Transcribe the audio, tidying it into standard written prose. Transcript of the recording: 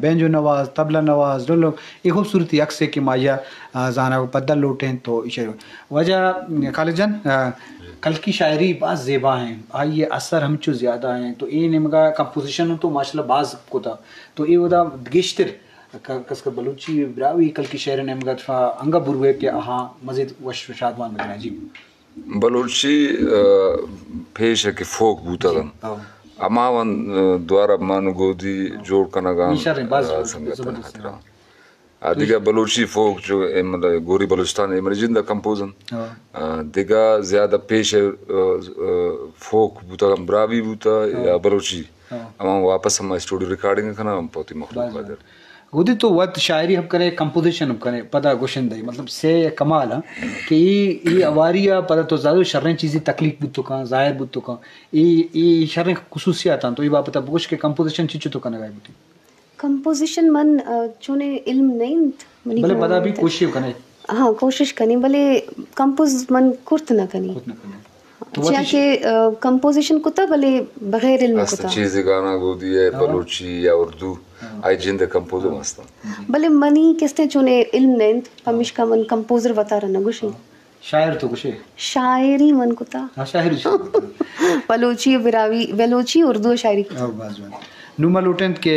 banjo نواز طبلہ نواز ڈولو یہ خوبصورتی عکس ہے کہ مایا زانا کو پدہ لوٹیں تو وجہ خالد جان کل کی شاعری بعض زیبا ہیں آئیے اثر ہم چو زیادہ ہیں تو یہ نمگا کمپوزیشن تو ماشاء اللہ بعض کو تھا تو یہ ودا گیشتر کس کا بلوچی براوی کل کی شاعر نمگا انگا بروے کہ ہاں مزید وش شادمان بدنا جی بلوچی پیش ہے کہ فوک بوتا گا اما ون دوارا مانو گودی جوڑ کنگان سنگتن خطرہ دیگا بلوچی فوک جو مطلب گوری بلوچستان ایمرجندہ کمپوزن دیگا زیادہ پیش ہے فوک بوتا گا براوی بوتا یا بلوچی اما واپس ہم اسٹوڈیو ریکارڈنگ کنا ہم پوتی مخلوق قادر گودی تو وقت شاعری ہم کرے کمپوزیشن ہم کرے پتہ گوشن دے مطلب سے کمال ہے کہ یہ اواریہ پتہ تو زیادہ شریں چیزیں تکلیف بوتو کان ظاہر بوتو کان یہ شریں خصوصیات ہیں تو یہ پتہ بوش کے کمپوزیشن چیچو تو کنا گئے بوتی کمپوزیشن من چونے علم نہیں بلے پتہ بھی کوشش کرنے ہاں کوشش کرنی بلے کمپوز من کرت نہ کرنی چاہے کہ کمپوزیشن کتا بلے بغیر علم کتا چیزیں گانا گودی ہے بلوچی یا اردو آئی جند کمپوزر مستا بلے منی کستے چونے علم نہیں ہمیش کا من کمپوزر بتا رہنا گوشی شاعر تو گوشے شاعری من کتا شاعری بلوچی براوی بلوچی اردو شاعری نوما لوٹنت کے